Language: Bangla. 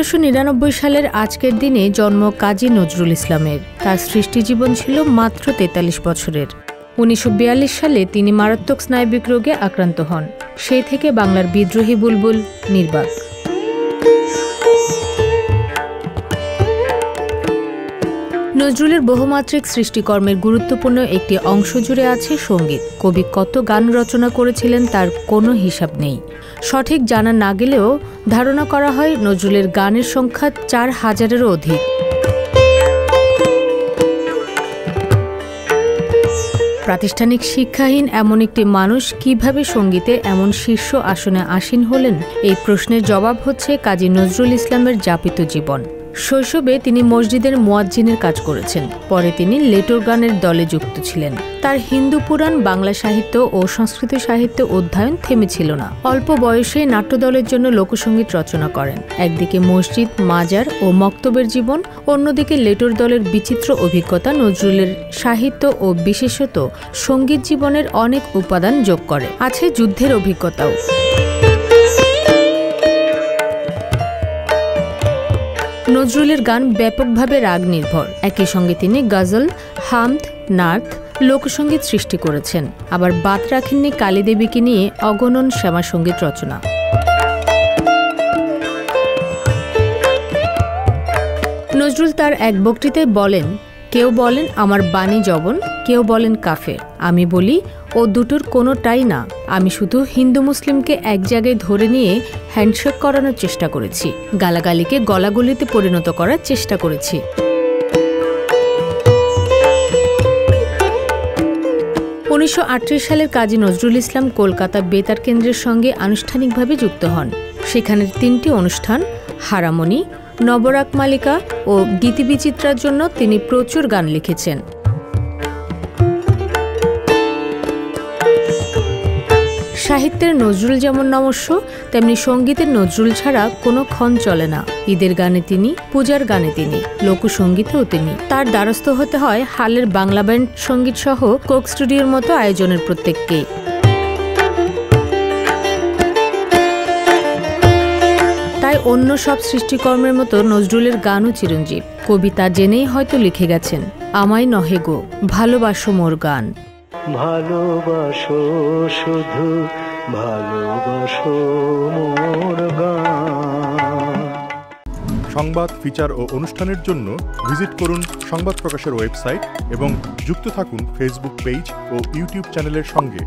1899 সালের আজকের দিনে জন্ম কাজী নজরুল ইসলামের। তার সৃষ্টিজীবন ছিল মাত্র 43 বছরের। 1942 সালে তিনি মারাত্মক স্নায়বিক রোগে আক্রান্ত হন। সেই থেকে বাংলার বিদ্রোহী বুলবুল নির্বাক। নজরুলের বহুমাত্রিক সৃষ্টিকর্মের গুরুত্বপূর্ণ একটি অংশ জুড়ে আছে সঙ্গীত। কবি কত গান রচনা করেছিলেন তার কোনো হিসাব নেই। সঠিক জানা না গেলেও ধারণা করা হয় নজরুলের গানের সংখ্যা 4000-এরও অধিক। প্রাতিষ্ঠানিক শিক্ষাহীন এমন একটি মানুষ কিভাবে সঙ্গীতে এমন শীর্ষ আসনে আসীন হলেন, এই প্রশ্নের জবাব হচ্ছে কাজী নজরুল ইসলামের যাপিত জীবন। শৈশবে তিনি মসজিদের মুয়াজ্জিনের কাজ করেছেন। পরে তিনি লেটোর গানের দলে যুক্ত ছিলেন। তার হিন্দু পুরাণ, বাংলা সাহিত্য ও সংস্কৃত সাহিত্য অধ্যয়ন থেমেছিল না। অল্প বয়সে নাট্যদলের জন্য লোকসঙ্গীত রচনা করেন। একদিকে মসজিদ, মাজার ও মক্তবের জীবন, অন্যদিকে লেটোর দলের বিচিত্র অভিজ্ঞতা নজরুলের সাহিত্য ও বিশেষত সঙ্গীত জীবনের অনেক উপাদান যোগ করে। আছে যুদ্ধের অভিজ্ঞতাও। নজরুলের গান ব্যাপকভাবে রাগ নির্ভর। একই সঙ্গে তিনি গজল, হামদ, নাত, লোকসঙ্গীত সৃষ্টি করেছেন। আবার বাদ রাখেননি কালীদেবীকে নিয়ে অগণন শ্যামাসঙ্গীত রচনা। নজরুল তার এক বক্তৃতায় বলেন, কেউ বলেন আমার বাণী জবন, কেউ বলেন কাফের। আমি বলি ও দুটোর কোনোটাই না। আমি শুধু হিন্দু মুসলিমকে এক জায়গায় ধরে নিয়ে হ্যান্ডশেক করানোর চেষ্টা করেছি, গালাগালিকে গলাগলিতে পরিণত করার চেষ্টা করেছি। 1938 সালের কাজী নজরুল ইসলাম কলকাতা বেতার কেন্দ্রের সঙ্গে আনুষ্ঠানিকভাবে যুক্ত হন। সেখানের 3টি অনুষ্ঠান, হারামণি, নবরাক মালিকা ও গীতিবিচিত্রার জন্য তিনি প্রচুর গান লিখেছেন। সাহিত্যের নজরুল যেমন নমস্য, তেমনি সঙ্গীতের নজরুল ছাড়া কোনো ক্ষণ চলে না। ঈদের গানে তিনি, পূজার গানে তিনি, লোকসঙ্গীতেও তিনি। তার দ্বারস্থ হতে হয় হালের বাংলা ব্যান্ড সঙ্গীত সহ কোক স্টুডিওর মতো আয়োজনের প্রত্যেককেই। তাই অন্য সব সৃষ্টিকর্মের মতো নজরুলের গানও চিরঞ্জীব। কবিতা জেনেই হয়তো লিখে গেছেন, আমায় নহে গো ভালোবাসো মোর গান। ভালোবাসো শুধু ভালোবাসো মোর গান। সংবাদ, ফিচার ও অনুষ্ঠানের জন্য ভিজিট করুন সংবাদ প্রকাশের ওয়েবসাইট এবং যুক্ত থাকুন ফেসবুক পেজ ও ইউটিউব চ্যানেলের সঙ্গে।